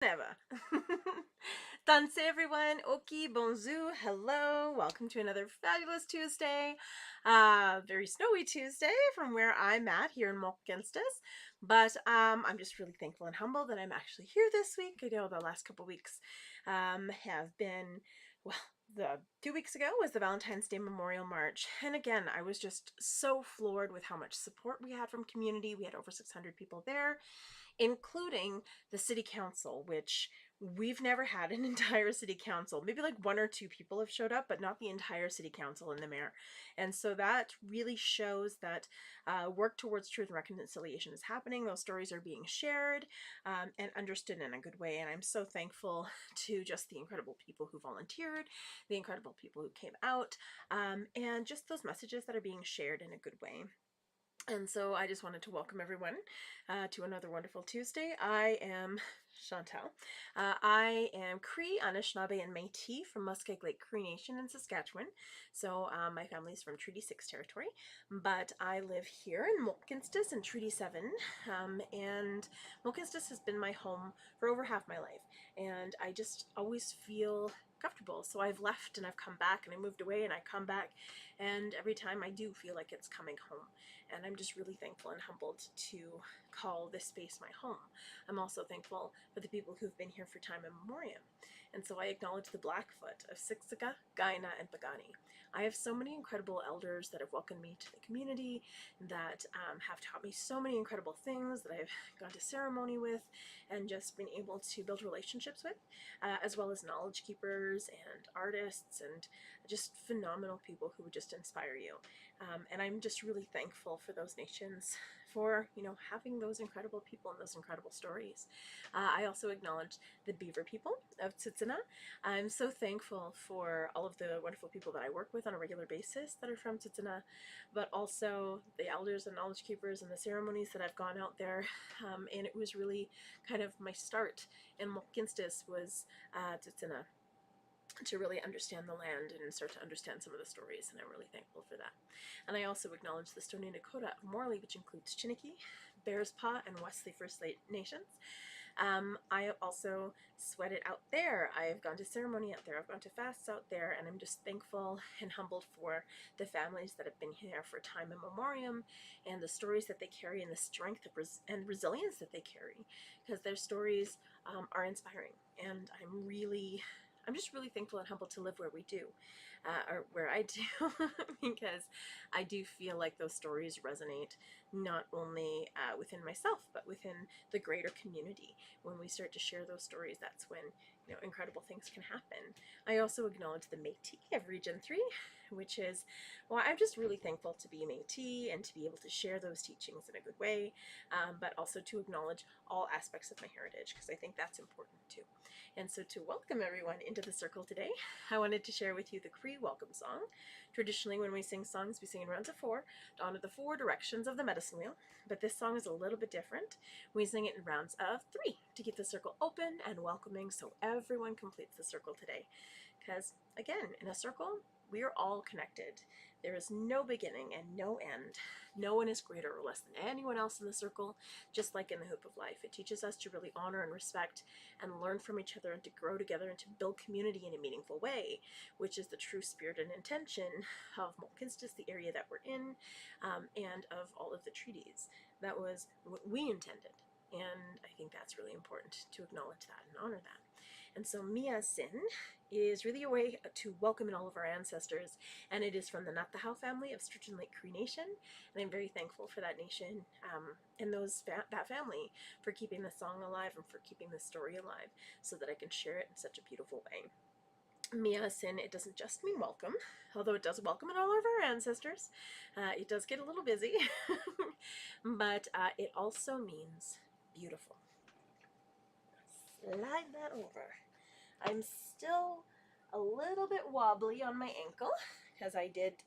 Never. Danse everyone. Oki, bonjour, hello. Welcome to another fabulous Tuesday. Very snowy Tuesday from where I'm at here in Mulkinstis. But I'm just really thankful and humble that I'm actually here this week. I know the last couple weeks have been, well, the 2 weeks ago was the Valentine's Day Memorial March. And again, I was just so floored with how much support we had from community. We had over 600 people there, including the city council, which we've never had an entire city council. Maybe like one or two people have showed up, but not the entire city council and the mayor. And so that really shows that work towards truth and reconciliation is happening. Those stories are being shared and understood in a good way. And I'm so thankful to just the incredible people who volunteered, the incredible people who came out, and just those messages that are being shared in a good way. And so I just wanted to welcome everyone to another wonderful Tuesday. I am Chantal. I am Cree, Anishinaabe, and Métis from Muskeg Lake Cree Nation in Saskatchewan. So my family is from Treaty 6 territory, but I live here in Mulkinstis in Treaty 7. And Mulkinstis has been my home for over half my life. And I just always feel comfortable. So I've left and I've come back, and I moved away and I come back. And every time I do feel like it's coming home. And I'm just really thankful and humbled to call this space my home. I'm also thankful for the people who've been here for time immemorial. And so I acknowledge the Blackfoot of Siksika, Kainai, and Piikani. I have so many incredible elders that have welcomed me to the community, that have taught me so many incredible things, that I've gone to ceremony with, and just been able to build relationships with, as well as knowledge keepers and artists and just phenomenal people who would just inspire you. And I'm just really thankful for those nations, for having those incredible people and those incredible stories. I also acknowledge the Beaver people of Tsuut'ina. I'm so thankful for all of the wonderful people that I work with on a regular basis that are from Tsuut'ina, but also the elders and knowledge keepers and the ceremonies that I've gone out there. And it was really kind of my start in Mulkinstis was Tsuut'ina, to really understand the land and start to understand some of the stories, and I'm really thankful for that. And I also acknowledge the Stoney Nakoda of Morley, which includes Chiniki, Bears Paw, and Wesley First Nations. I also sweat it out there. I've gone to ceremony out there. I've gone to fasts out there, and I'm just thankful and humbled for the families that have been here for time immemorial, and the stories that they carry, and the strength and resilience that they carry, because their stories are inspiring. And I'm just really thankful and humbled to live where we do, or where I do, because I do feel like those stories resonate not only within myself, but within the greater community. When we start to share those stories, that's when incredible things can happen. I also acknowledge the Métis of Region 3, which is, well, I'm just really thankful to be a Métis and to be able to share those teachings in a good way, but also to acknowledge all aspects of my heritage, because I think that's important too. And so to welcome everyone into the circle today, I wanted to share with you the Cree welcome song. Traditionally, when we sing songs, we sing in rounds of 4 to honor the 4 directions of the medicine wheel, but this song is a little bit different. We sing it in rounds of 3 to keep the circle open and welcoming, so everyone completes the circle today. Because again, in a circle, we are all connected. There is no beginning and no end. No one is greater or less than anyone else in the circle, just like in the Hoop of Life. It teaches us to really honor and respect and learn from each other, and to grow together and to build community in a meaningful way, which is the true spirit and intention of Mulkinstis, the area that we're in, and of all of the treaties. That was what we intended. And I think that's really important to acknowledge that and honor that. And so Mia Sin is really a way to welcome in all of our ancestors, and it is from the Natahau family of Sturgeon Lake Cree Nation, and I'm very thankful for that nation and that family for keeping the song alive and for keeping the story alive, so that I can share it in such a beautiful way. Mia Sin, it doesn't just mean welcome, although it does welcome in all of our ancestors. It does get a little busy, but it also means beautiful. Slide that over. I'm still a little bit wobbly on my ankle, because I did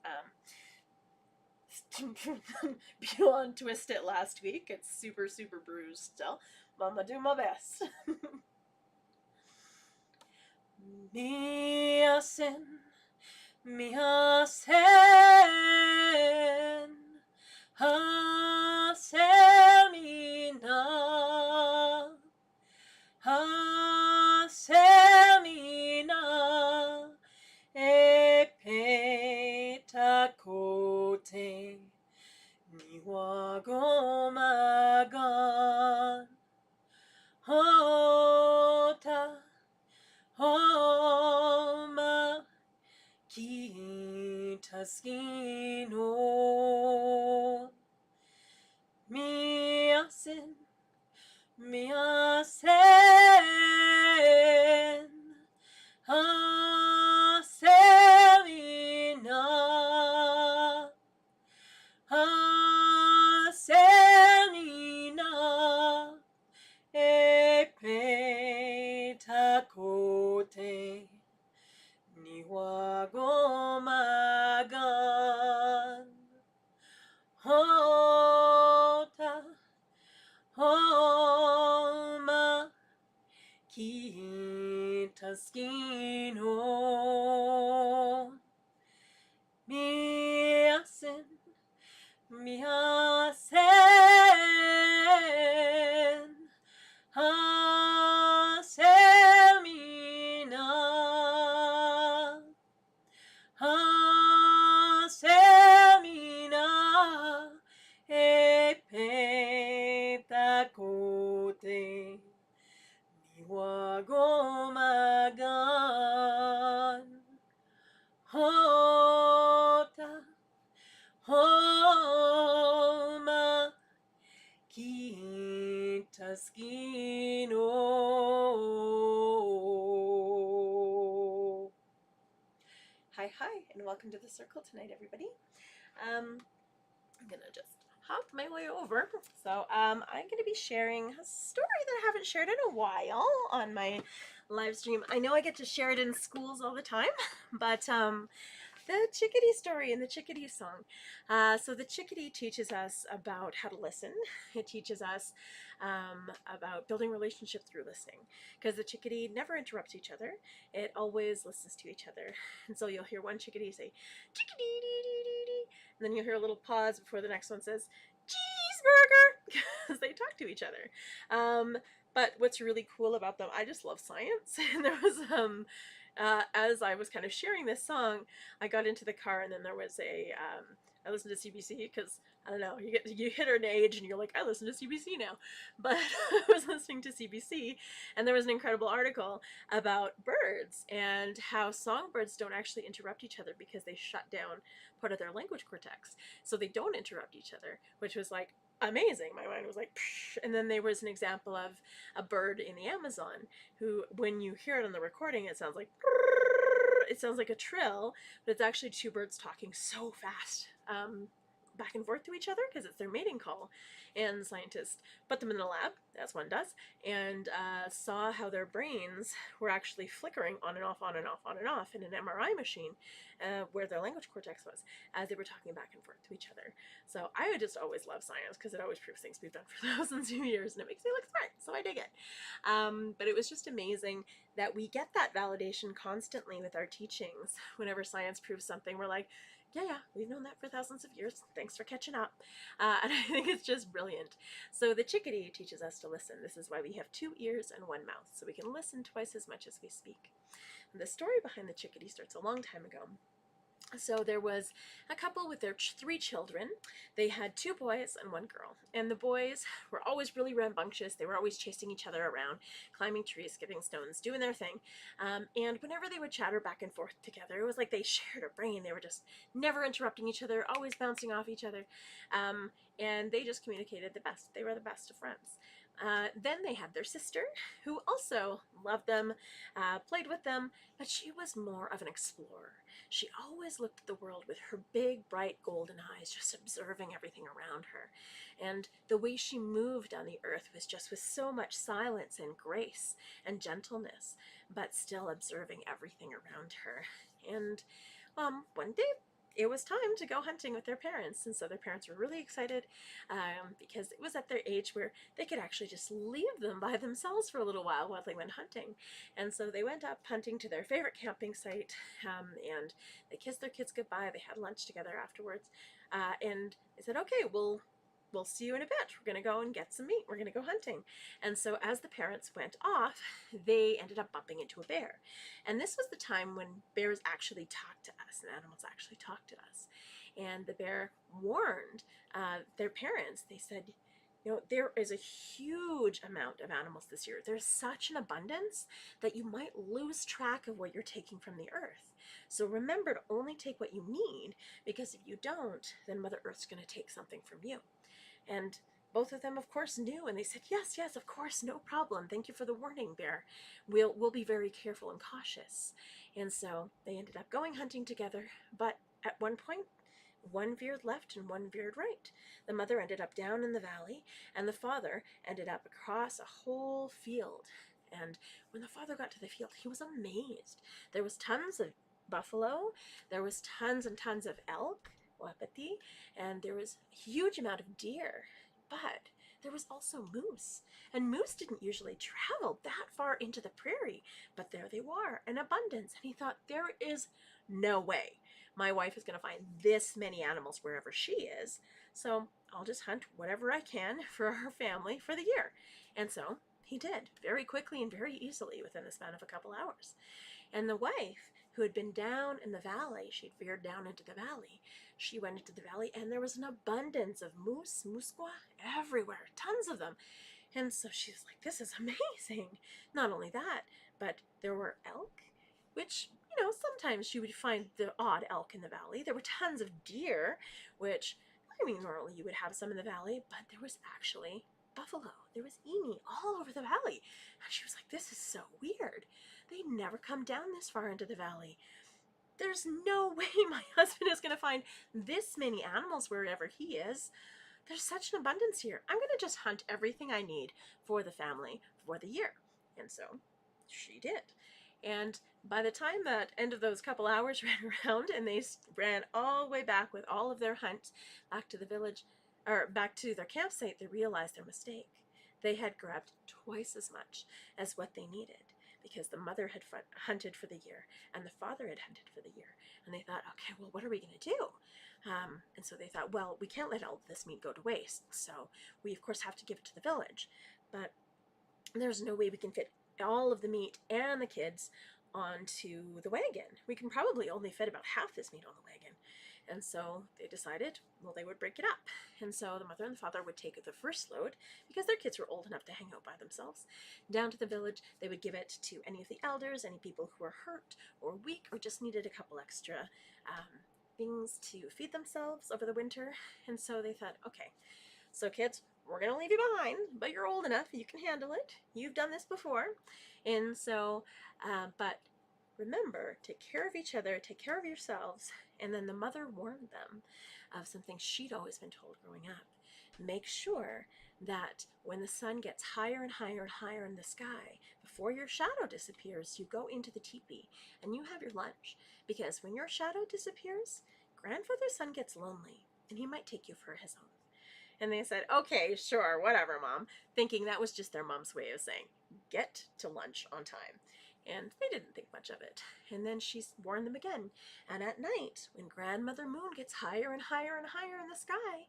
peel and twist it last week. It's super, super bruised still, but I'm gonna do my best. Mia sin, mia sen, ha semina, ha taskino miasin miasen haselina haselina epetakote niwagomagan hota homa kitaskino miasen miasen hasemina hasemina epetakote niwagomagan hota homa kitaskino. Hi, and welcome to the circle tonight, everybody. I'm gonna just hop my way over. So I'm gonna be sharing a story that I haven't shared in a while on my live stream. I know I get to share it in schools all the time, but the chickadee story and the chickadee song. So the chickadee teaches us about how to listen. It teaches us about building relationship through listening, because the chickadee never interrupts each other. It always listens to each other. And so you'll hear one chickadee say, chickadee dee dee dee dee, and then you'll hear a little pause before the next one says, cheeseburger, because they talk to each other. But what's really cool about them, I just love science. And there was as I was kind of sharing this song, I got into the car, and then there was I listened to CBC because I don't know, you hit an age and you're like, I listen to CBC now. But I was listening to CBC, and there was an incredible article about birds and how songbirds don't actually interrupt each other because they shut down part of their language cortex, so they don't interrupt each other, which was like amazing. My mind was like, psh. And then there was an example of a bird in the Amazon who, when you hear it on the recording, it sounds like a trill, but it's actually two birds talking so fast back and forth to each other because it's their mating call. And scientists put them in the lab, as one does, and saw how their brains were actually flickering on and off, on and off, on and off in an MRI machine where their language cortex was, as they were talking back and forth to each other. So I would just always love science because it always proves things we've done for thousands of years, and it makes me look smart, so I dig it. But it was just amazing that we get that validation constantly with our teachings. Whenever science proves something, we're like, yeah, we've known that for thousands of years. Thanks for catching up. And I think it's just brilliant. So the chickadee teaches us to listen. This is why we have 2 ears and 1 mouth, so we can listen twice as much as we speak. And the story behind the chickadee starts a long time ago. So there was a couple with their 3 children. They had 2 boys and 1 girl. And the boys were always really rambunctious. They were always chasing each other around, climbing trees, skipping stones, doing their thing. And whenever they would chatter back and forth together, it was like they shared a brain. They were just never interrupting each other, always bouncing off each other. And they just communicated the best. They were the best of friends. Then they had their sister, who also loved them, played with them, but she was more of an explorer. She always looked at the world with her big, bright, golden eyes, just observing everything around her. And the way she moved down the earth was just with so much silence and grace and gentleness, but still observing everything around her. And one day, it was time to go hunting with their parents. And so their parents were really excited because it was at their age where they could actually just leave them by themselves for a little while they went hunting. And so they went up hunting to their favorite camping site, and they kissed their kids goodbye. They had lunch together afterwards, and they said, okay, we'll see you in a bit. We're going to go and get some meat. We're going to go hunting. And so as the parents went off, they ended up bumping into a bear. And this was the time when bears actually talked to us, and animals actually talked to us. And the bear warned their parents. They said, There is a huge amount of animals this year. There's such an abundance that you might lose track of what you're taking from the earth. So remember to only take what you need, because if you don't, then Mother Earth's going to take something from you. And both of them, of course, knew, and they said, yes, yes, of course, no problem. Thank you for the warning, Bear. We'll be very careful and cautious. And so they ended up going hunting together, but at one point, one veered left and one veered right. The mother ended up down in the valley, and the father ended up across a whole field. And when the father got to the field, he was amazed. There was tons of buffalo, there was tons and tons of elk, wapiti, and there was a huge amount of deer. But there was also moose, and moose didn't usually travel that far into the prairie, but there they were in abundance. And he thought, there is no way my wife is going to find this many animals wherever she is, so I'll just hunt whatever I can for our family for the year. And so he did, very quickly and very easily, within the span of a couple hours. And the wife, who had been down in the valley, she'd veered down into the valley, she went into the valley, and there was an abundance of moose, musqua, everywhere, tons of them. And so she was like, this is amazing. Not only that, but there were elk, which, sometimes you would find the odd elk in the valley. There were tons of deer, which, normally you would have some in the valley, but there was actually buffalo. There was emu all over the valley. And she was like, this is so weird. They never come down this far into the valley. There's no way my husband is going to find this many animals wherever he is. There's such an abundance here. I'm going to just hunt everything I need for the family for the year. And so she did. And by the time that end of those couple hours ran around, and they ran all the way back with all of their hunt back to the village, or back to their campsite, they realized their mistake. They had grabbed twice as much as what they needed, because the mother had hunted for the year and the father had hunted for the year. And they thought, okay, well, what are we going to do? And so they thought, well, we can't let all of this meat go to waste. So we, of course, have to give it to the village. But there's no way we can fit all of the meat and the kids onto the wagon. We can probably only fit about half this meat on the wagon. And so they decided, well, they would break it up. And so the mother and the father would take the first load, because their kids were old enough to hang out by themselves, down to the village. They would give it to any of the elders, any people who were hurt or weak or just needed a couple extra things to feed themselves over the winter. And so they thought, okay, so kids, we're going to leave you behind, but you're old enough, you can handle it. You've done this before. And so, but remember, take care of each other, take care of yourselves. And then the mother warned them of something she'd always been told growing up. Make sure that when the sun gets higher and higher and higher in the sky, before your shadow disappears, you go into the teepee and you have your lunch. Because when your shadow disappears, grandfather sun gets lonely and he might take you for his own. And they said, okay, sure, whatever, Mom, thinking that was just their mom's way of saying, get to lunch on time. And they didn't think much of it. And then she warned them again. And at night, when Grandmother Moon gets higher and higher and higher in the sky,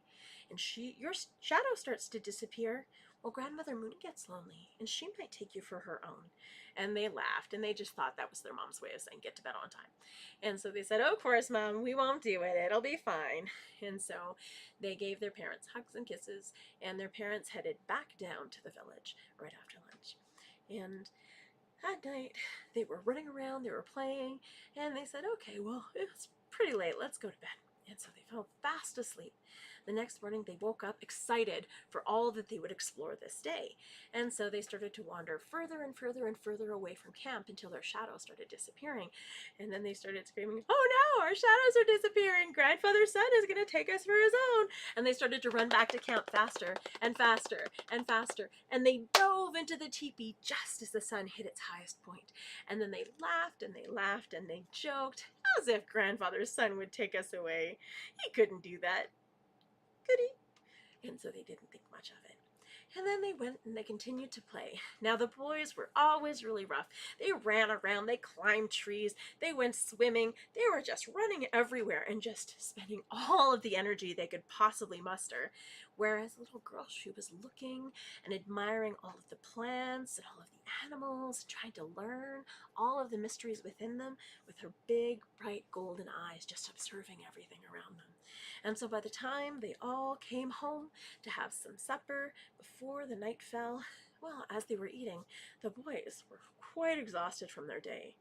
and your shadow starts to disappear, well, Grandmother Moon gets lonely, and she might take you for her own. And they laughed, and they just thought that was their mom's way of saying, get to bed on time. And so they said, oh, of course, Mom, we won't do it. It'll be fine. And so they gave their parents hugs and kisses, and their parents headed back down to the village right after lunch. And at night, they were running around, they were playing, and they said, okay, well, it's pretty late, let's go to bed. And so they fell fast asleep. The next morning, they woke up excited for all that they would explore this day. And so they started to wander further and further and further away from camp until their shadows started disappearing. And then they started screaming, oh no, our shadows are disappearing. Grandfather's son is going to take us for his own. And they started to run back to camp faster and faster and faster. And they dove into the teepee just as the sun hit its highest point. And then they laughed and they laughed and they joked as if grandfather's son would take us away. He couldn't do that. Could he? And so they didn't think much of it. And then they went and they continued to play. Now the boys were always really rough. They ran around, they climbed trees, they went swimming, they were just running everywhere and just spending all of the energy they could possibly muster. Whereas the little girl, she was looking and admiring all of the plants and all of the animals, trying to learn all of the mysteries within them with her big, bright golden eyes, just observing everything around them. And so by the time they all came home to have some supper before the night fell, well, as they were eating, the boys were quite exhausted from their day.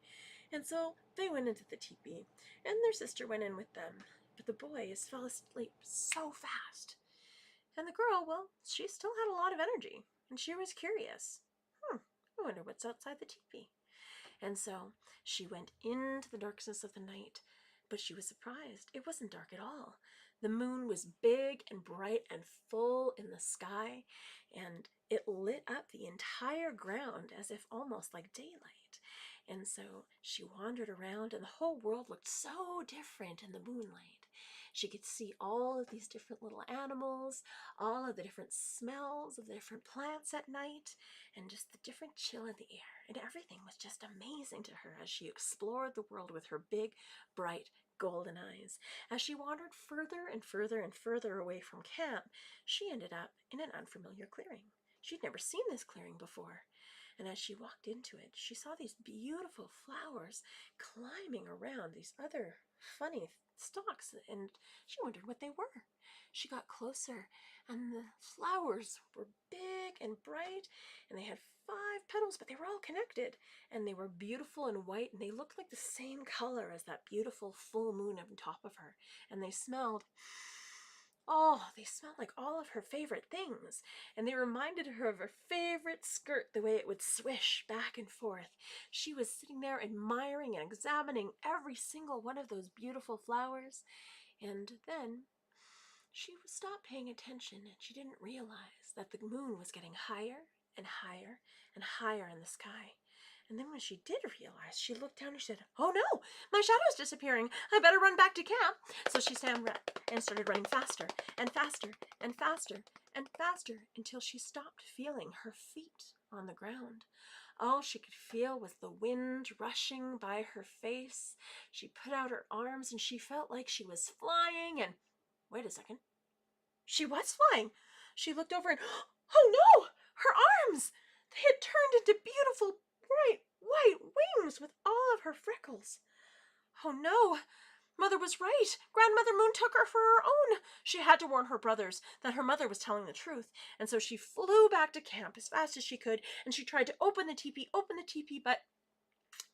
And so they went into the teepee, and their sister went in with them. But the boys fell asleep so fast. And the girl, well, she still had a lot of energy, and she was curious. I wonder what's outside the teepee. And so she went into the darkness of the night, but she was surprised. It wasn't dark at all. The moon was big and bright and full in the sky, and it lit up the entire ground as if almost like daylight. And so she wandered around, and the whole world looked so different in the moonlight. She could see all of these different little animals, all of the different smells of the different plants at night, and just the different chill in the air. And everything was just amazing to her as she explored the world with her big, bright, golden eyes. As she wandered further and further and further away from camp, she ended up in an unfamiliar clearing. She'd never seen this clearing before. And as she walked into it, she saw these beautiful flowers climbing around these other funny stalks, and she wondered what they were. She got closer, and the flowers were big and bright, and they had 5 petals, but they were all connected, and they were beautiful and white, and they looked like the same color as that beautiful full moon on top of her, and they smelled like all of her favorite things, and they reminded her of her favorite skirt, the way it would swish back and forth. She was sitting there admiring and examining every single one of those beautiful flowers, and then she stopped paying attention, and she didn't realize that the moon was getting higher and higher and higher in the sky. And then when she did realize, she looked down and she said, "Oh no, my shadow's disappearing. I better run back to camp." So she started running faster and faster and faster and faster until she stopped feeling her feet on the ground. All she could feel was the wind rushing by her face. She put out her arms and she felt like she was flying, and wait a second. She was flying. She looked over and, oh no, her arms! They had turned into beautiful, bright, white wings with all of her freckles. Oh no, Mother was right. Grandmother Moon took her for her own. She had to warn her brothers that her mother was telling the truth, and so she flew back to camp as fast as she could, and she tried to open the teepee, but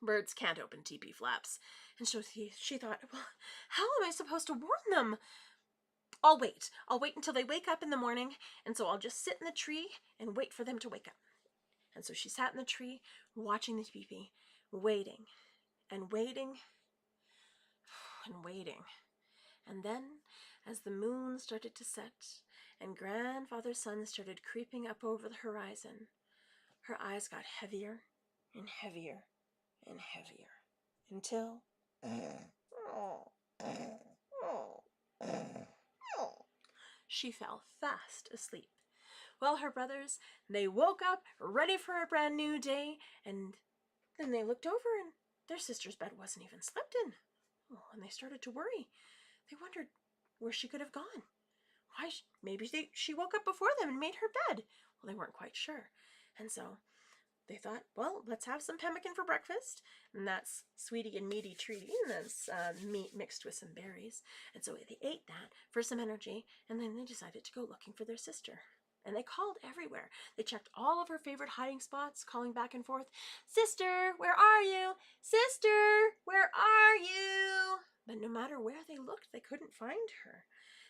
birds can't open teepee flaps. And so she thought, well, how am I supposed to warn them? I'll wait. I'll wait until they wake up in the morning, and so I'll just sit in the tree and wait for them to wake up. And so she sat in the tree, watching the teepee, waiting and waiting and waiting. And then, as the moon started to set and Grandfather's sun started creeping up over the horizon, her eyes got heavier and heavier and heavier until she fell fast asleep. Well, her brothers, they woke up ready for a brand new day, and then they looked over and their sister's bed wasn't even slept in. Oh, and they started to worry. They wondered where she could have gone. Why, maybe she woke up before them and made her bed. Well, they weren't quite sure. And so they thought, well, let's have some pemmican for breakfast. And that's sweetie and meaty treaty, and that's meat mixed with some berries. And so they ate that for some energy, and then they decided to go looking for their sister. And they called everywhere. They checked all of her favorite hiding spots, calling back and forth, "Sister, where are you? Sister, where are you?" But no matter where they looked, they couldn't find her.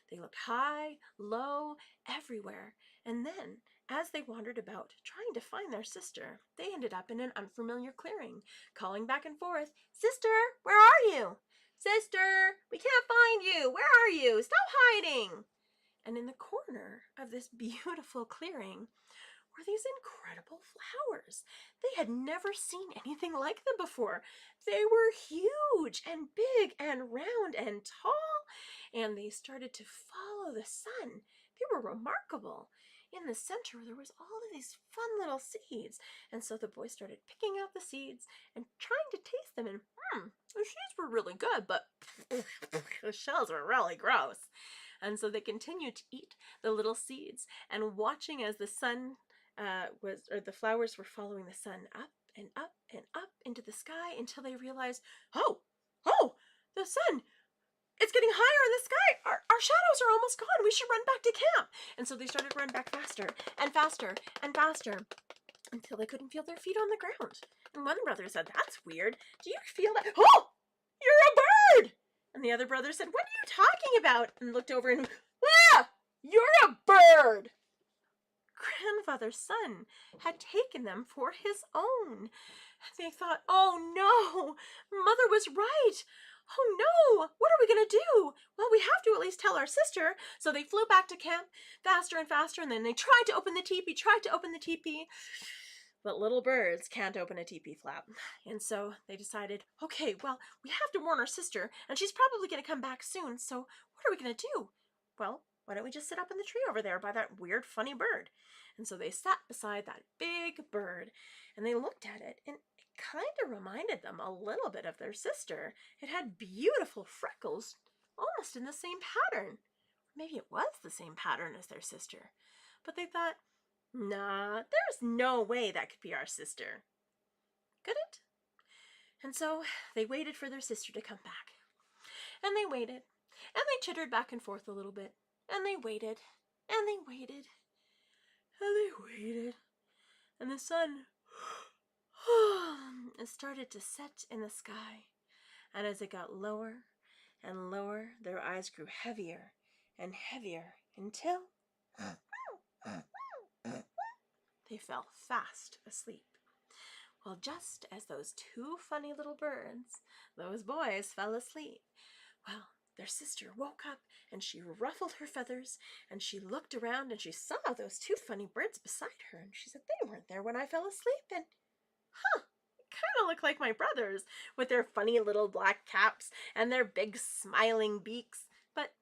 They looked high, low, everywhere. And then, as they wandered about, trying to find their sister, they ended up in an unfamiliar clearing, calling back and forth, "Sister, where are you? Sister, we can't find you. Where are you? Stop hiding." And in the corner of this beautiful clearing were these incredible flowers. They had never seen anything like them before. They were huge and big and round and tall, and they started to follow the sun. They were remarkable. In the center, there was all of these fun little seeds, and so the boys started picking out the seeds and trying to taste them, and the seeds were really good, but the shells were really gross. And so they continued to eat the little seeds, and watching as the sun the flowers were following the sun up and up and up into the sky until they realized, oh, the sun, it's getting higher in the sky. Our shadows are almost gone. We should run back to camp. And so they started to run back faster and faster and faster until they couldn't feel their feet on the ground. And one brother said, that's weird. Do you feel that? Oh, you're a bird. And the other brother said, what are you talking about? And looked over and, you're a bird. Grandfather's son had taken them for his own. They thought, oh no, mother was right. Oh no, what are we going to do? Well, we have to at least tell our sister. So they flew back to camp faster and faster, and then they tried to open the teepee, but little birds can't open a teepee flap. And so they decided, okay, well, we have to warn our sister, and she's probably going to come back soon, so what are we going to do? Well, why don't we just sit up in the tree over there by that weird, funny bird? And so they sat beside that big bird, and they looked at it, and it kind of reminded them a little bit of their sister. It had beautiful freckles, almost in the same pattern. Maybe it was the same pattern as their sister. But they thought, nah, there's no way that could be our sister. Could it? And so they waited for their sister to come back. And they waited, and they chittered back and forth a little bit. And they waited, and they waited, and they waited. And the sun started to set in the sky. And as it got lower and lower, their eyes grew heavier and heavier until they fell fast asleep. Well, just as those two funny little birds, those boys, fell asleep, well, their sister woke up and she ruffled her feathers and she looked around and she saw those two funny birds beside her and she said, they weren't there when I fell asleep, and kind of look like my brothers with their funny little black caps and their big smiling beaks, but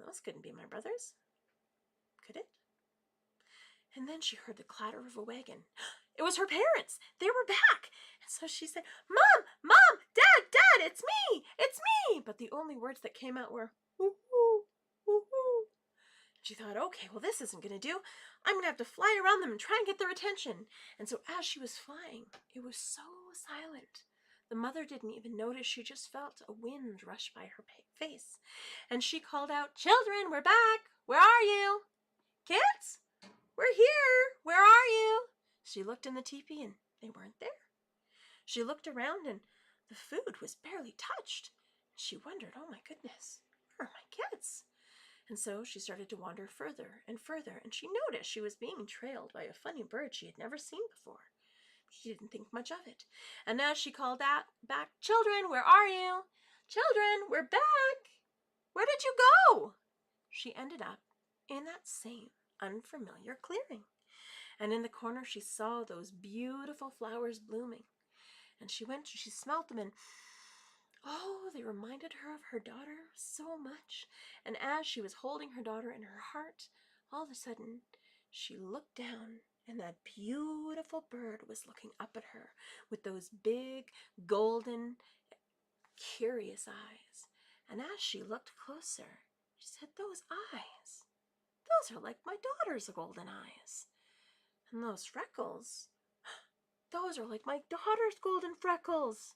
those couldn't be my brothers, could it? And then she heard the clatter of a wagon. It was her parents. They were back. And so she said, Mom, Dad, it's me. But the only words that came out were, woo-hoo, woo-hoo. She thought, okay, well, this isn't going to do. I'm going to have to fly around them and try and get their attention. And so as she was flying, it was so silent. The mother didn't even notice. She just felt a wind rush by her face. And she called out, children, we're back. Where are you? Kids? We're here. Where are you? She looked in the teepee and they weren't there. She looked around and the food was barely touched. She wondered, oh my goodness, where are my kids? And so she started to wander further and further, and she noticed she was being trailed by a funny bird she had never seen before. She didn't think much of it. And as she called out back, children, where are you? Children, we're back. Where did you go? She ended up in that same unfamiliar clearing. And in the corner she saw those beautiful flowers blooming. And she went and she smelt them, and oh, they reminded her of her daughter so much. And as she was holding her daughter in her heart, all of a sudden she looked down, and that beautiful bird was looking up at her with those big, golden, curious eyes. And as she looked closer, she said, those are like my daughter's golden eyes. And those freckles, those are like my daughter's golden freckles.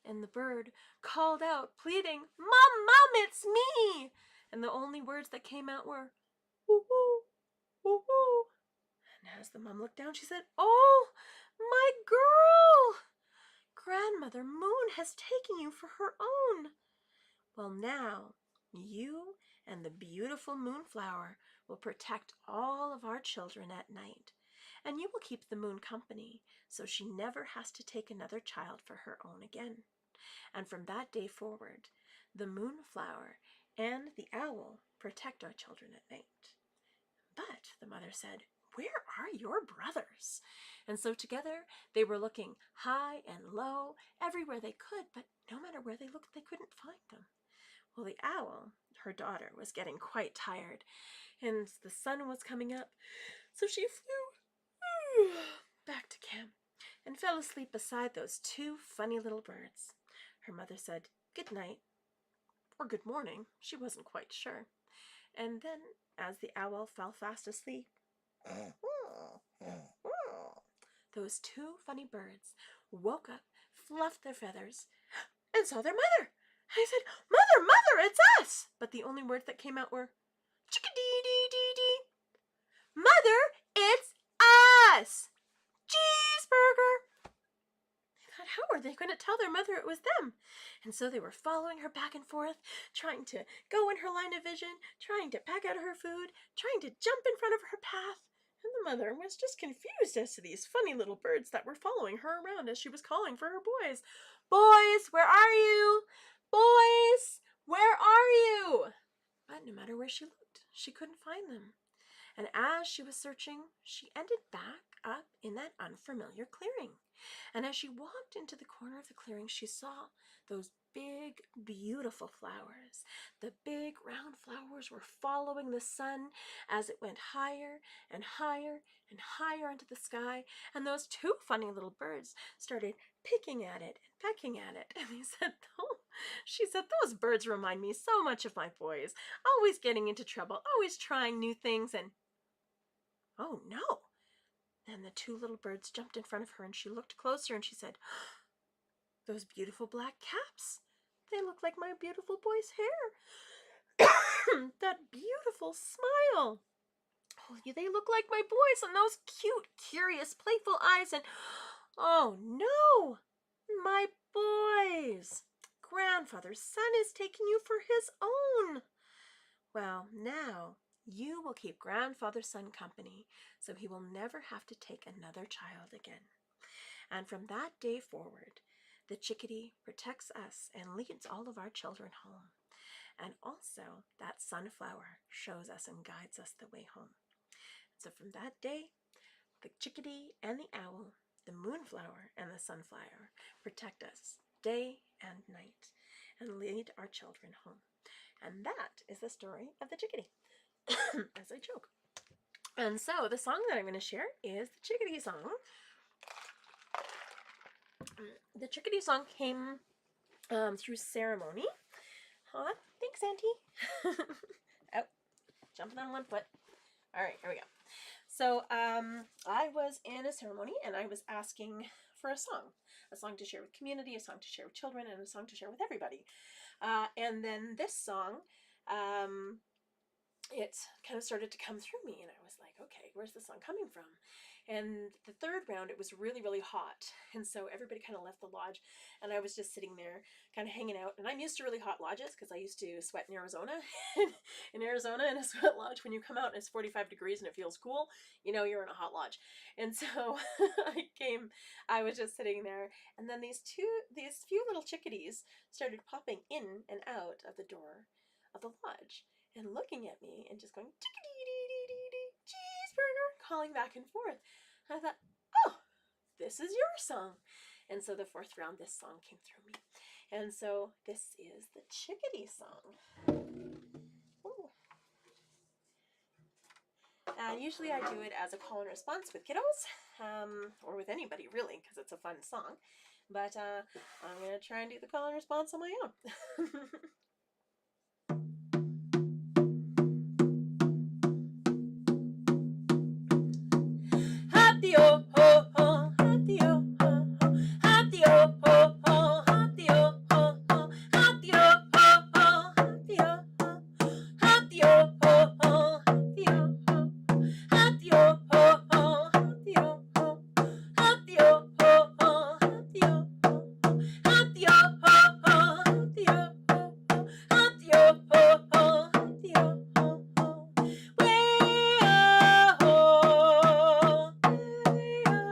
And the bird called out, pleading, Mom, it's me! And the only words that came out were, woo-hoo, woo-hoo. And as the mom looked down, she said, oh, my girl! Grandmother Moon has taken you for her own. Well, now you and the beautiful moonflower will protect all of our children at night. And you will keep the moon company, so she never has to take another child for her own again. And from that day forward, the moonflower and the owl protect our children at night. But the mother said, where are your brothers? And so together they were looking high and low, everywhere they could, but no matter where they looked, they couldn't find them. Well, the owl, her daughter, was getting quite tired, and the sun was coming up, so she flew back to camp and fell asleep beside those two funny little birds. Her mother said good night, or good morning, she wasn't quite sure. And then, as the owl fell fast asleep, those two funny birds woke up, fluffed their feathers, and saw their mother. I said, "Mother, mother, it's us!" But the only words that came out were, "Chickadee-dee-dee-dee." "Mother, it's us! Cheeseburger!" I thought, how are they going to tell their mother it was them? And so they were following her back and forth, trying to go in her line of vision, trying to peck out her food, trying to jump in front of her path. And the mother was just confused as to these funny little birds that were following her around as she was calling for her boys. "Boys, where are you? Boys, where are you?" But no matter where she looked, she couldn't find them. And as she was searching, she ended back up in that unfamiliar clearing. And as she walked into the corner of the clearing, she saw those big, beautiful flowers. The big, round flowers were following the sun as it went higher and higher and higher into the sky. And those two funny little birds started picking at it and pecking at it. And they said, "Oh," she said, "those birds remind me so much of my boys, always getting into trouble, always trying new things." And oh no! And the two little birds jumped in front of her, and she looked closer and she said, "Those beautiful black caps, they look like my beautiful boy's hair." "That beautiful smile, oh, they look like my boys, and those cute, curious, playful eyes, and oh no, my boys. Grandfather's son is taking you for his own. Well, now you will keep Grandfather's son company, so he will never have to take another child again." And from that day forward, the chickadee protects us and leads all of our children home. And also, that sunflower shows us and guides us the way home. So from that day, the chickadee and the owl, the moonflower and the sunflower protect us day and night and lead our children home. And that is the story of the chickadee. As I choke. And so the song that I'm going to share is the chickadee song. The chickadee song came through ceremony. Huh? Thanks, Auntie. Oh, jumping on one foot. All right, here we go. So I was in a ceremony and I was asking for a song to share with community, a song to share with children, and a song to share with everybody. And then this song, it kind of started to come through me, and I was like, okay, where's the song coming from? And the third round, it was really, really hot, and so everybody kind of left the lodge, and I was just sitting there kind of hanging out. And I'm used to really hot lodges because I used to sweat in Arizona. In Arizona, in a sweat lodge, when you come out and it's 45 degrees and it feels cool, you know you're in a hot lodge. And so I was just sitting there, and then these few little chickadees started popping in and out of the door of the lodge and looking at me and just going, "Chickadee-dee-dee-dee-dee, cheeseburger," calling back and forth. And I thought, oh, this is your song. And so the fourth round, this song came through me. And so this is the chickadee song. Ooh. And usually I do it as a call and response with kiddos, or with anybody really, because it's a fun song. But I'm going to try and do the call and response on my own. Happy-o, ho, ho, happy-o, ho, ho, happy-o, ho, ho, happy-o, ho, ho, happy-o, ho, ho, happy-o, ho, happy-o, ho, ho, happy-o, ho, happy-o, ho, ho, happy-o, ho, happy-o, ho, ho, happy-o, ho, happy-o, ho, ho, happy-o, ho, happy-o, ho, ho, happy-o, ho, ho. Way-o, ho, way-o,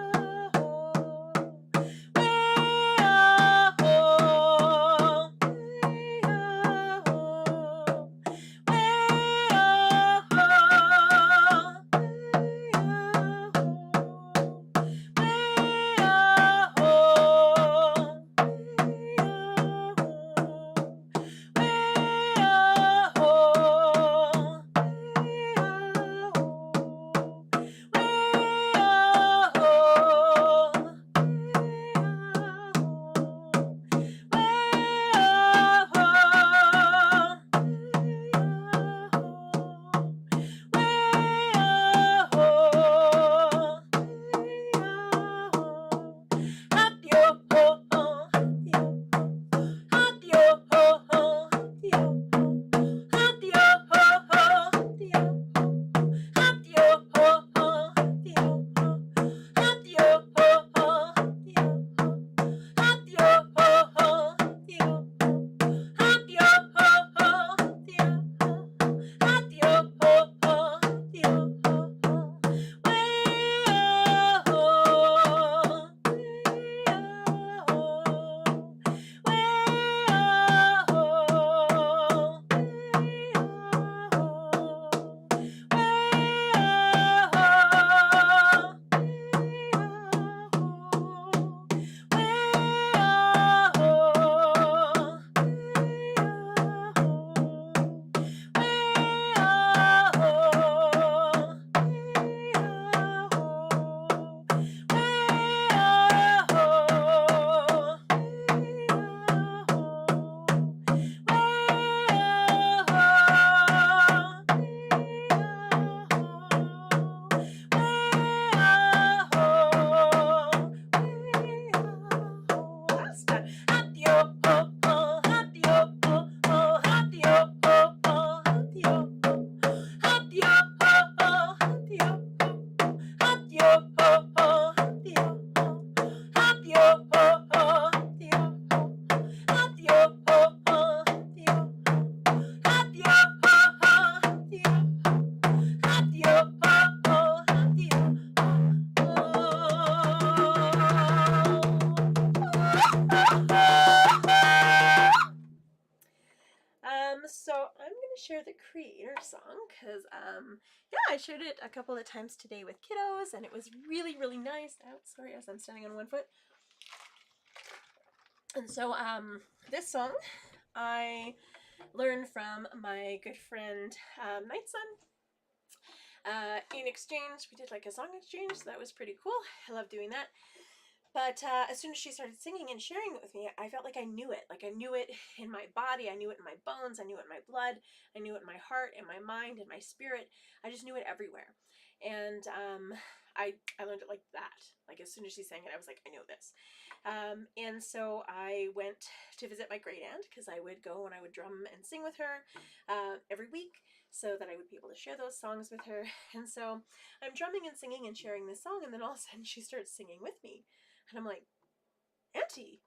share the Creator song because, yeah, I shared it a couple of times today with kiddos, and it was really, really nice. Oh, sorry, as I'm standing on one foot. And so, this song I learned from my good friend Nightsun. In exchange, we did like a song exchange, so that was pretty cool. I love doing that. But as soon as she started singing and sharing it with me, I felt like I knew it. Like I knew it in my body, I knew it in my bones, I knew it in my blood, I knew it in my heart, in my mind, in my spirit. I just knew it everywhere. And I learned it like that. Like as soon as she sang it, I was like, I know this. And so I went to visit my great aunt because I would go and I would drum and sing with her every week so that I would be able to share those songs with her. And so I'm drumming and singing and sharing this song, and then all of a sudden she starts singing with me. And I'm like, Auntie,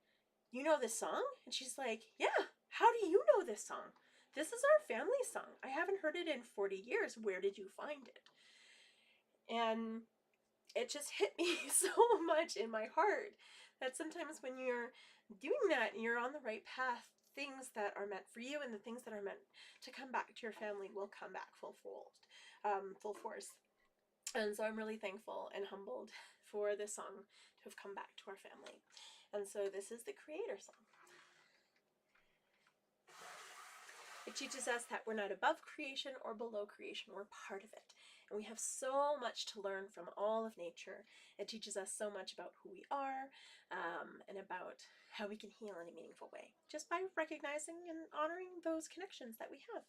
you know this song? And she's like, yeah, how do you know this song? This is our family song. I haven't heard it in 40 years. Where did you find it? And it just hit me so much in my heart that sometimes when you're doing that, you're on the right path. Things that are meant for you and the things that are meant to come back to your family will come back full force. And so I'm really thankful and humbled for this song to have come back to our family. And so this is the Creator song. It teaches us that we're not above creation or below creation. We're part of it. And we have so much to learn from all of nature. It teaches us so much about who we are and about how we can heal in a meaningful way just by recognizing and honoring those connections that we have.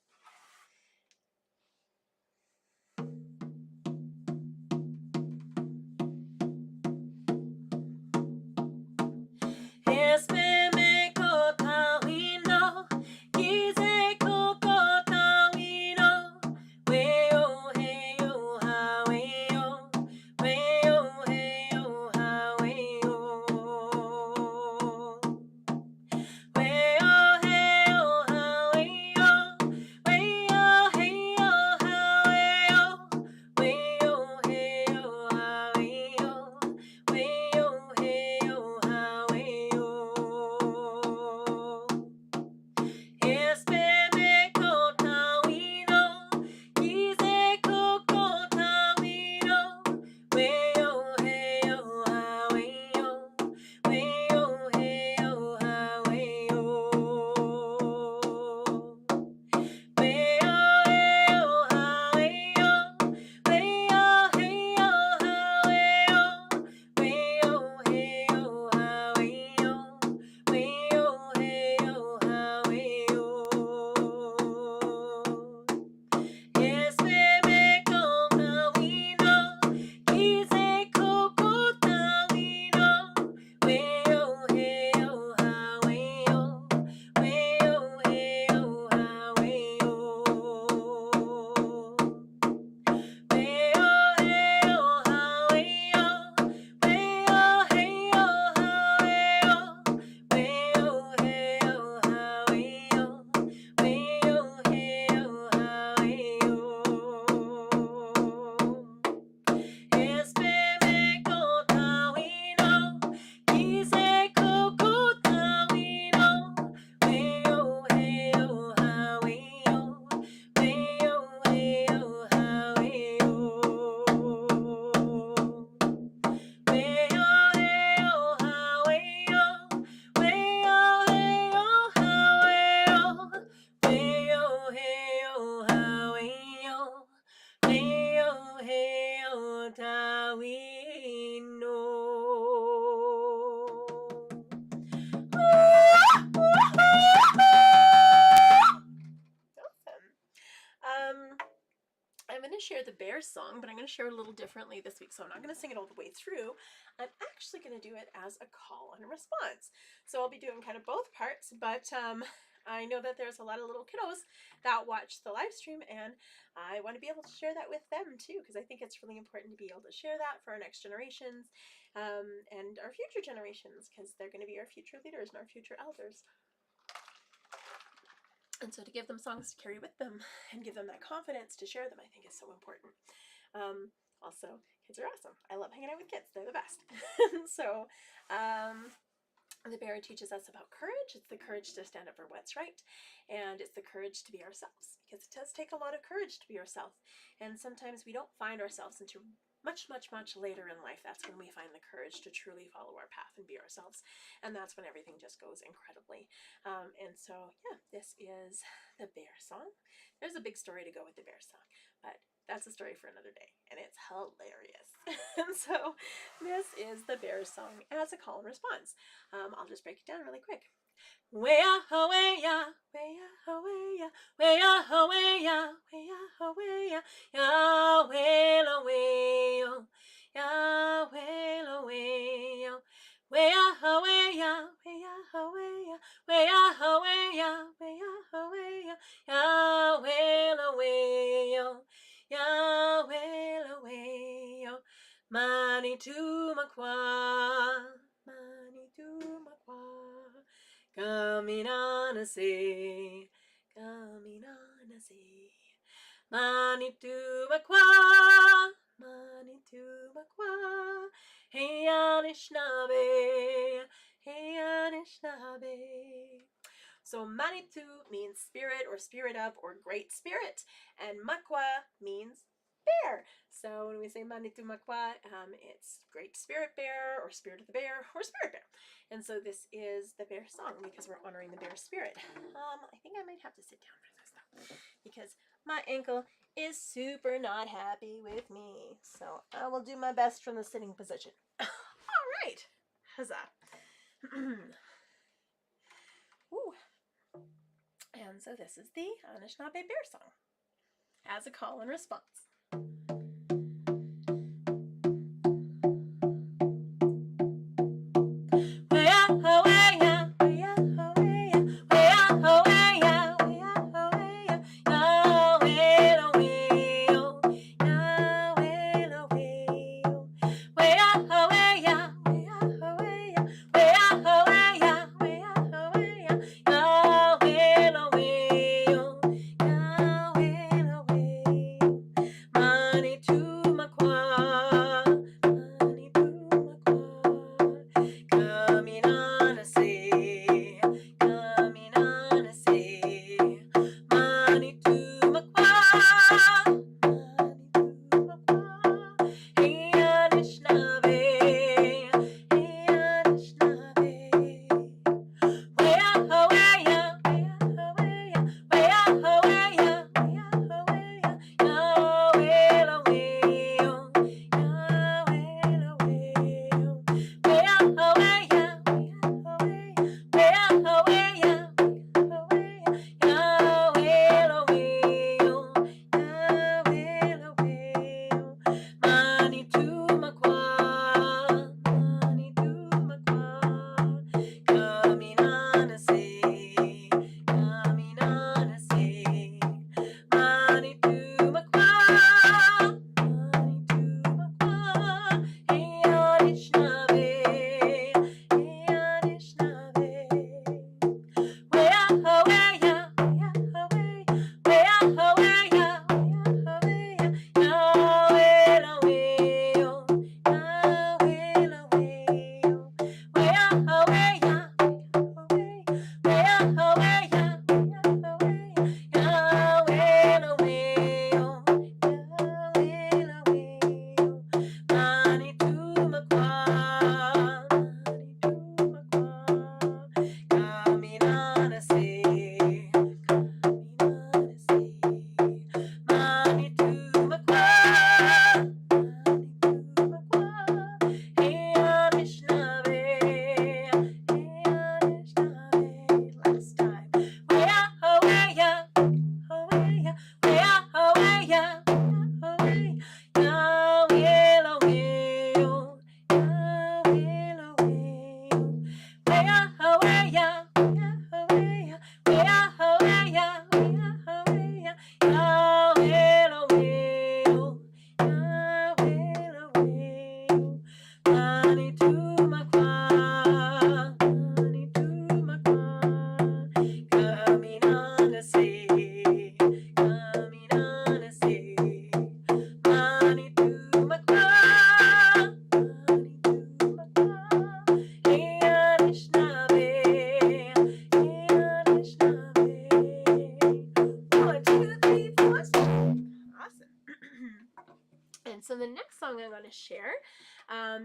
I'm going to share the Bears song, but I'm going to share it a little differently this week. So I'm not going to sing it all the way through. I'm actually going to do it as a call and a response. So I'll be doing kind of both parts, but I know that there's a lot of little kiddos that watch the live stream, and I want to be able to share that with them too, because I think it's really important to be able to share that for our next generations and our future generations, because they're going to be our future leaders and our future elders. And so to give them songs to carry with them and give them that confidence to share them, I think is so important. Also, kids are awesome. I love hanging out with kids. They're the best. So The bear teaches us about courage. It's the courage to stand up for what's right, and it's the courage to be ourselves, because it does take a lot of courage to be yourself. And sometimes we don't find ourselves until much later in life. That's when we find the courage to truly follow our path and be ourselves, and that's when everything just goes incredibly. And so, yeah, this is the bear song. There's a big story to go with the bear song, but that's a story for another day, and it's hilarious. And so this is the bear song as a call and response. I'll just break it down really quick. Way-ya, way-ya, way-ya, way-ya, way-ya, way-ya, way-ya, way-ya, ya-way-la, way-yo, ya-way-la, way-yo, way-ya, way-ya, way-ya, way-ya, way-ya, way-ya, way-ya, way-ya, ya-way-la, way-yo, ya-way-la, way-yo, Manitou-ma-kwa, Manitou-ma-kwa. Caminanasi, caminanasi. Manitou-ma-kwa, Manitou-ma-kwa. Hey Anishinaabe, hey Anishinaabe. So Manitou means spirit or spirit of or great spirit, and Makwa means bear. So when we say Manitou Makwa, it's great spirit bear or spirit of the bear or spirit bear. And so this is the bear song because we're honoring the bear spirit. I think I might have to sit down for this though, because my ankle is super not happy with me. So I will do my best from the sitting position. All right. Huzzah. Ooh. And so this is the Anishinaabe bear song as a call and response.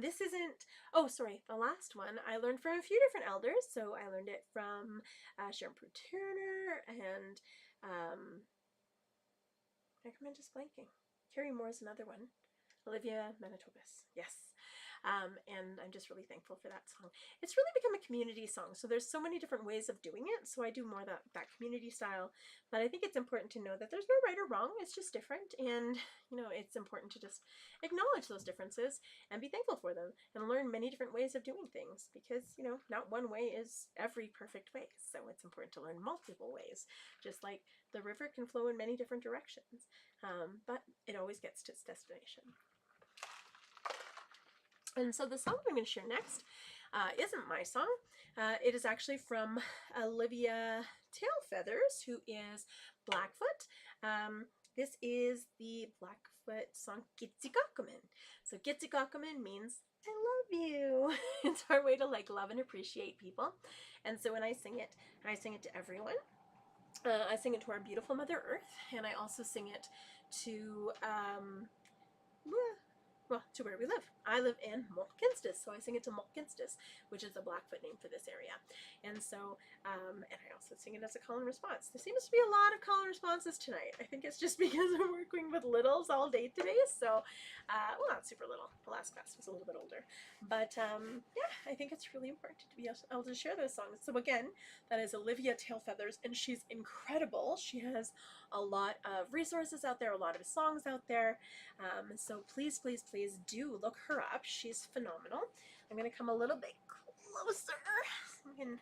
This isn't, oh, sorry, the last one I learned from a few different elders. So I learned it from Sharon Prue Turner and I recommend just blanking. Carrie Moore's another one. Olivia Manitobas, yes. And I'm just really thankful for that song. It's really become a community song, so there's so many different ways of doing it, so I do more that community style, but I think it's important to know that there's no right or wrong, it's just different, and it's important to just acknowledge those differences and be thankful for them, and learn many different ways of doing things, because not one way is every perfect way, so it's important to learn multiple ways, just like the river can flow in many different directions, but it always gets to its destination. And so the song I'm going to share next isn't my song. It is actually from Olivia Tailfeathers, who is Blackfoot. This is the Blackfoot song Gitsigakamen. So Gitsigakamen means I love you. It's our way to love and appreciate people. And so when I sing it to everyone. I sing it to our beautiful Mother Earth, and I also sing it to to where we live. I live in Mulkinstis, so I sing it to Mulkinstis, which is the Blackfoot name for this area. And so, and I also sing it as a call and response. There seems to be a lot of call and responses tonight. I think it's just because I'm working with littles all day today, so, well, not super little. The last class was a little bit older. But, yeah, I think it's really important to be able to share those songs. So again, that is Olivia Tailfeathers, and she's incredible. She has a lot of resources out there, a lot of songs out there. So please, please, please do look her up. She's phenomenal. I'm going to come a little bit closer so you can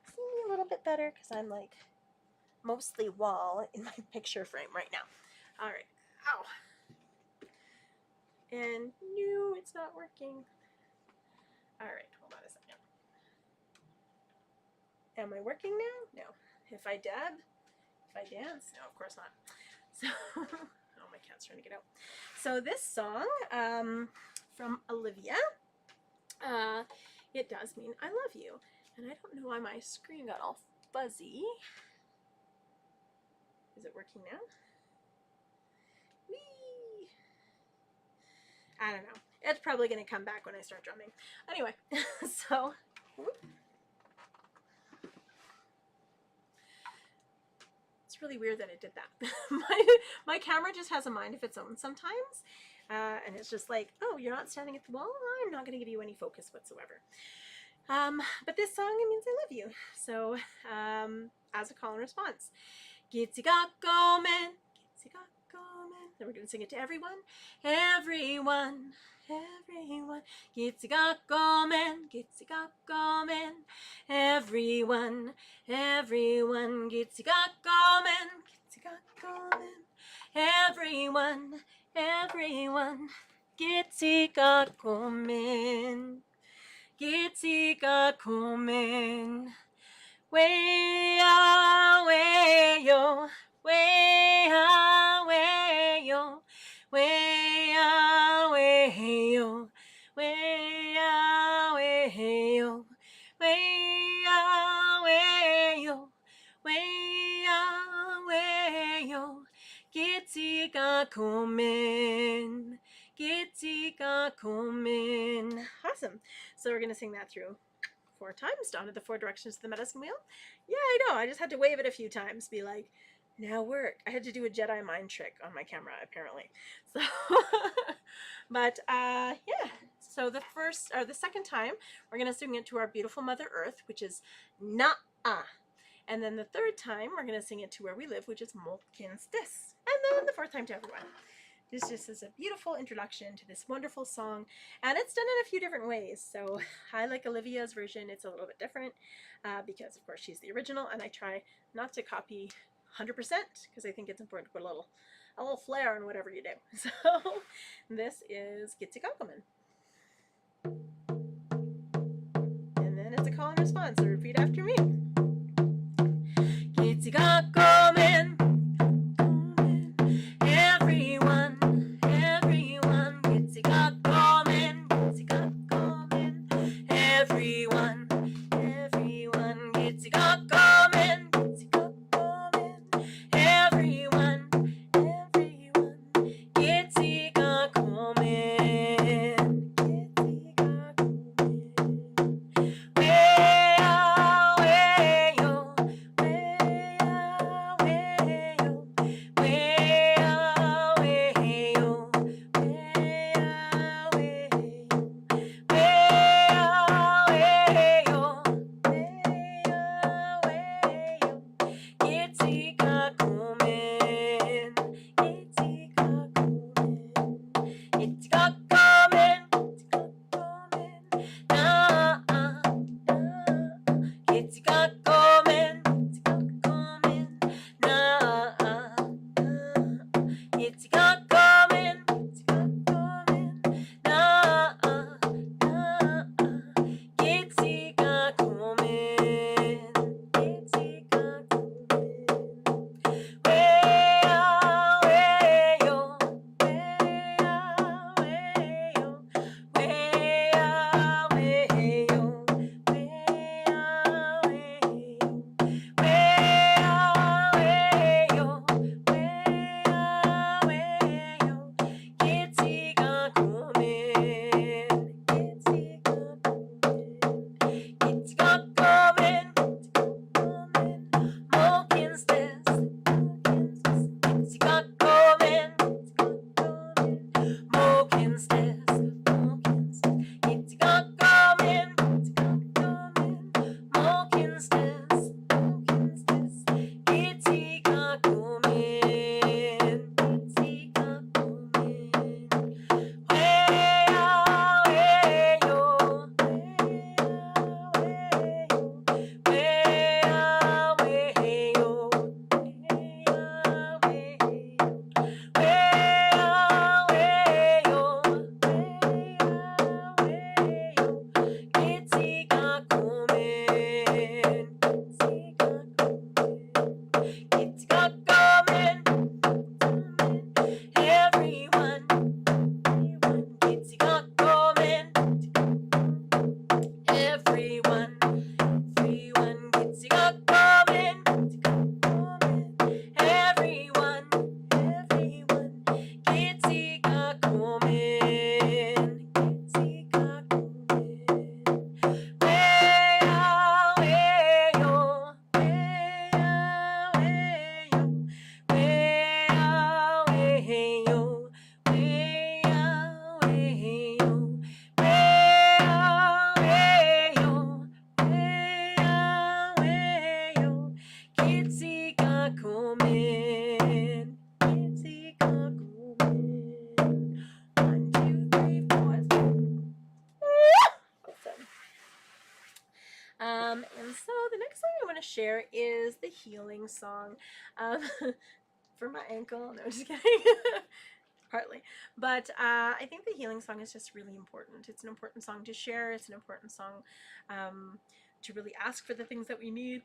see me a little bit better because I'm mostly wall in my picture frame right now. All right. Ow. And no, it's not working. All right, hold on a second. Am I working now? No. If I dance? No, of course not. So, oh, my cat's trying to get out. So this song from Olivia, it does mean I love you. And I don't know why my screen got all fuzzy. Is it working now? Whee! I don't know. It's probably going to come back when I start drumming. Anyway, so... It's really weird that it did that. my camera just has a mind of its own sometimes. And it's just like, oh, you're not standing at the wall? I'm not going to give you any focus whatsoever. But this song, it means I love you. So, as a call and response. Gitsigakamen, gitsigakamen. Then we're going to sing it to everyone. Everyone, everyone. Gitsigakamen, gitsigakamen. Everyone, everyone. Gitsigakamen, gitsigakamen. Everyone, everyone. Gitsigakamen, gitsigakamen. Way away yo, way away yo, way away yo, way away yo, way away yo, way away yo. Gitsigakamen, gitsigakamen. Awesome. So we're gonna sing that through 4 times, down to the 4 directions of the medicine wheel. Yeah, I know. I just had to wave it a few times, be like, now work. I had to do a Jedi mind trick on my camera, apparently. So, but yeah. So the second time, we're gonna sing it to our beautiful Mother Earth, which is Na-ah. And then the third time, we're gonna sing it to where we live, which is Mulkinstis. And then the 4th time to everyone. This just is a beautiful introduction to this wonderful song, and it's done in a few different ways. So I like Olivia's version. It's a little bit different because, of course, she's the original, and I try not to copy 100% because I think it's important to put a little flair in whatever you do. So this is Gitsigakamen. And then it's a call and response, so repeat after me. Gitsigakamen. Komen. Itzy Komen. 1, 2, 3, 4. Awesome. And so the next song I want to share is the healing song for my ankle. No, just kidding. Partly. But I think the healing song is just really important. It's an important song to share. It's an important song to really ask for the things that we need,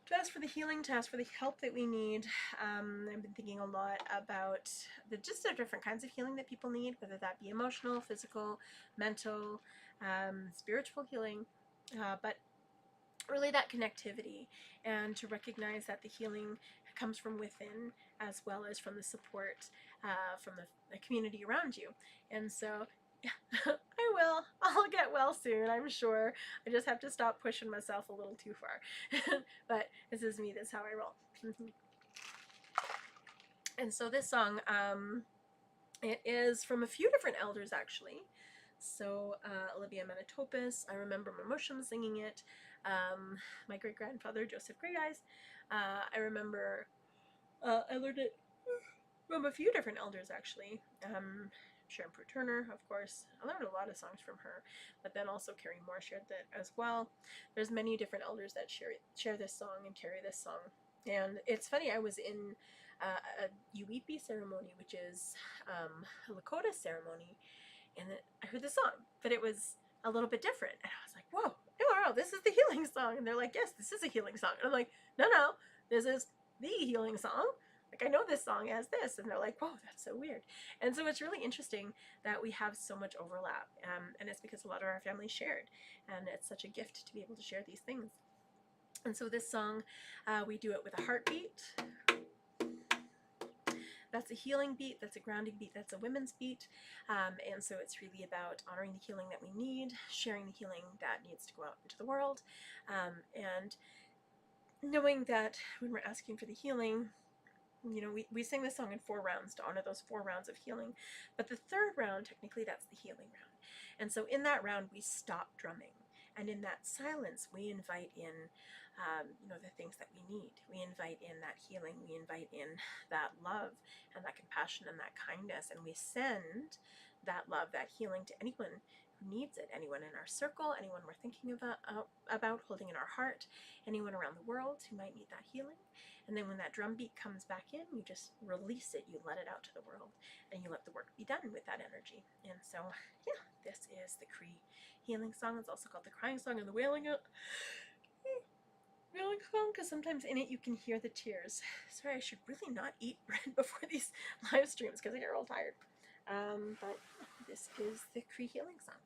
to ask for the healing, to ask for the help that we need. I've been thinking a lot about the different kinds of healing that people need, whether that be emotional, physical, mental, spiritual healing, but really that connectivity, and to recognize that the healing comes from within as well as from the support from the community around you. And so I'll get well soon, I'm sure. I just have to stop pushing myself a little too far. But this is me, this is how I roll. And so this song, it is from a few different elders actually. So Olivia Manitopus, I remember Mimosham singing it. My great-grandfather, Joseph Grey Eyes. I remember I learned it from a few different elders actually. Sharon Prue Turner, of course. I learned a lot of songs from her, but then also Carrie Moore shared that as well. There's many different elders that share this song and carry this song. And it's funny, I was in a Uipi ceremony, which is a Lakota ceremony, and I heard the song, but it was a little bit different. And I was like, whoa, no, this is the healing song. And they're like, yes, this is a healing song. And I'm like, no, this is the healing song. Like, I know this song as this. And they're like, whoa, that's so weird. And so it's really interesting that we have so much overlap. And it's because a lot of our family shared. And it's such a gift to be able to share these things. And so this song, we do it with a heartbeat. That's a healing beat, that's a grounding beat, that's a women's beat. And so it's really about honoring the healing that we need, sharing the healing that needs to go out into the world, and knowing that when we're asking for the healing, you know, we sing this song in 4 rounds to honor those 4 rounds of healing. But the 3rd round, technically, that's the healing round. And so in that round, we stop drumming. And in that silence, we invite in, you know, the things that we need. We invite in that healing. We invite in that love and that compassion and that kindness. And we send that love, that healing to anyone who needs it. Anyone in our circle, anyone we're thinking about holding in our heart, anyone around the world who might need that healing. And then when that drum beat comes back in, you just release it, you let it out to the world, and you let the work be done with that energy. And so, yeah, this is the Cree healing song. It's also called the crying song and the wailing song, because sometimes in it you can hear the tears. Sorry, I should really not eat bread before these live streams because I get real tired. But this is the Cree healing song.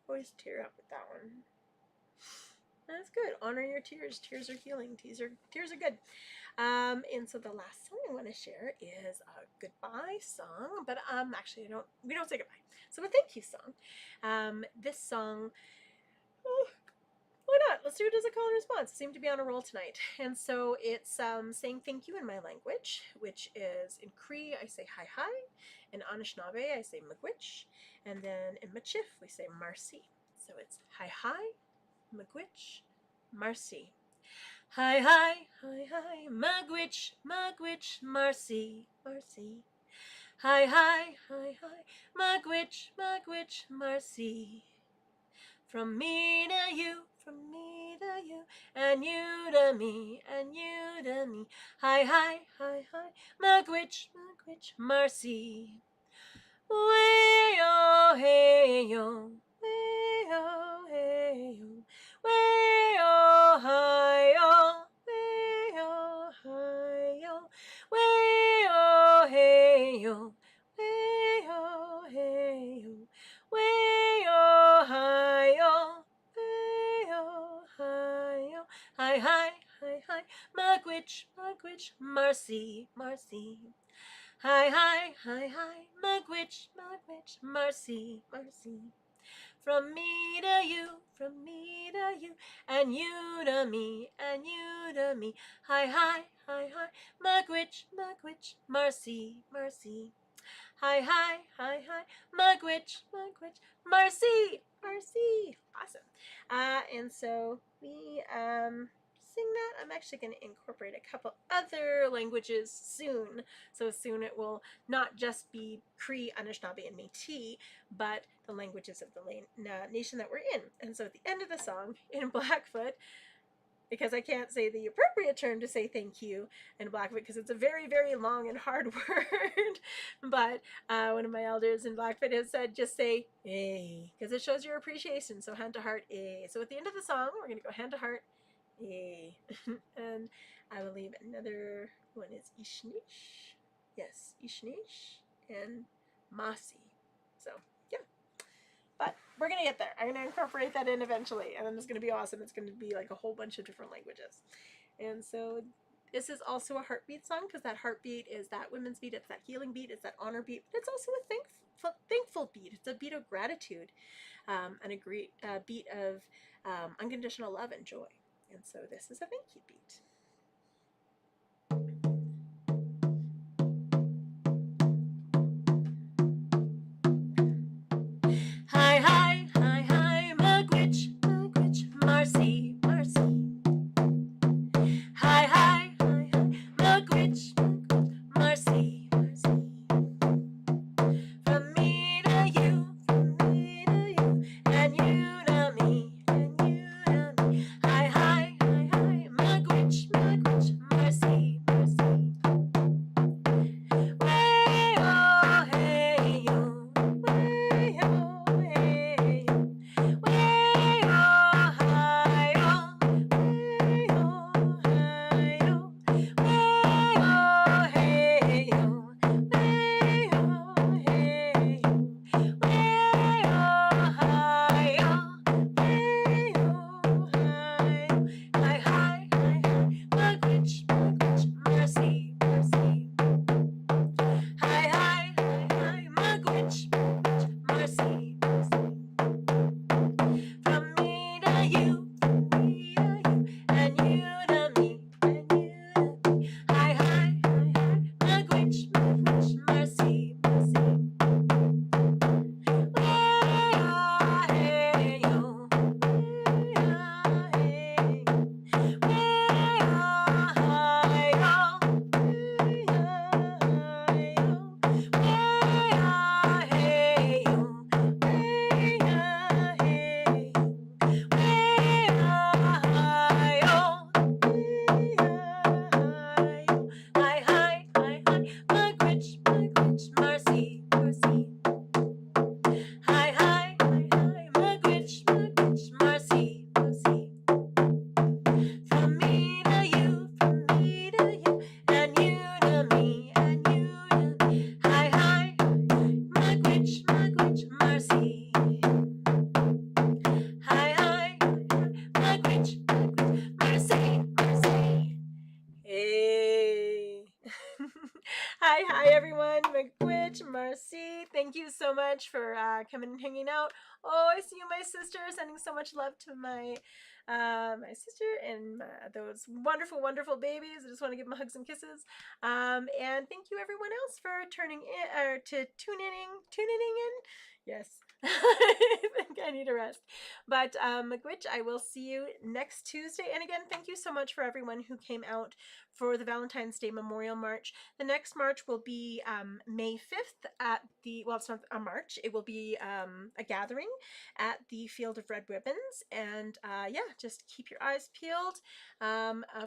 Always tear up with that one. That's good. good. Honor your tears. Tears are healing. Tears are good. And so the last song I want to share is a goodbye song, but actually we don't say goodbye. So a thank you song. This song, oh, why not? Let's do it as a call and response. I seem to be on a roll tonight. And so it's saying thank you in my language, which is in Cree, I say hi hi. In Anishinaabe, I say miigwech. And then in Michif, we say marcy. So it's hi hi, miigwech, marcy. Hi hi, hi hi, miigwech, miigwech, marcy, marcy. Hi hi, hi hi, miigwech, miigwech, marcy. From me to you, from me to you, and you to me, and you to me. Hi hi, hi hi, miigwech, miigwech, marcy. Way-oh, hey-yo, way-oh, hey-yo, way-oh, hi-yo, way-oh, hi-yo, way-oh, hey-yo, way-oh, hey-yo, way-oh, hi-yo, way-oh, hi-yo, hi, hi, hi, hi, miigwech, miigwech, marcy, marcy. Hi, hi, hi, hi, miigwech, miigwech, marcy, marcy. From me to you, from me to you, and you to me, and you to me. Hi, hi, hi, hi, miigwech, miigwech, marcy, marcy. Hi, hi, hi, hi, miigwech, miigwech, marcy, marcy. Awesome. And so we sing that. I'm actually going to incorporate a couple other languages soon. So soon it will not just be Cree, Anishinaabe, and Métis, but the languages of the nation that we're in. And so at the end of the song, in Blackfoot, because I can't say the appropriate term to say thank you in Blackfoot because it's a very, very long and hard word. But one of my elders in Blackfoot has said, just say, eh, because it shows your appreciation. So hand to heart, eh. So at the end of the song, we're going to go hand to heart, eh. And I believe another one is Ishnish. Yes, Ishnish and Masi. So, yeah. But we're going to get there. I'm going to incorporate that in eventually. And then it's going to be awesome. It's going to be like a whole bunch of different languages. And so this is also a heartbeat song because that heartbeat is that women's beat. It's that healing beat. It's that honor beat. But it's also a thankful beat. It's a beat of gratitude and a beat of unconditional love and joy. And so this is a thank you beat. Hi, hi, hi, hi, miigwech, miigwech, marcy, marcy. Hi, hi, hi, hi, miigwech, miigwech, marcy, marcy. From me to you, and you to me, and you to me. Hi, hi, hi, hi, miigwech, Hi, everyone. McWitch, Marcy, thank you so much for coming and hanging out. Oh, I see you, my sister. Sending so much love to my my sister and those wonderful, wonderful babies. I just want to give them hugs and kisses. And thank you, everyone else, for turning in or to tuning in. Yes, I think I need a rest. But McWitch, I will see you next Tuesday. And again, thank you so much for everyone who came out for the Valentine's Day Memorial March. The next march will be May 5th at the, well, it's not a march, it will be a gathering at the Field of Red Ribbons. And yeah, just keep your eyes peeled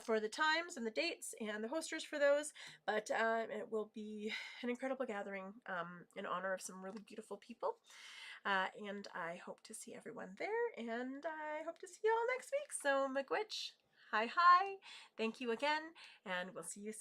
for the times and the dates and the hosters for those. But it will be an incredible gathering in honor of some really beautiful people. And I hope to see everyone there, and I hope to see you all next week. So, McWitch, hi. Thank you again, and we'll see you soon.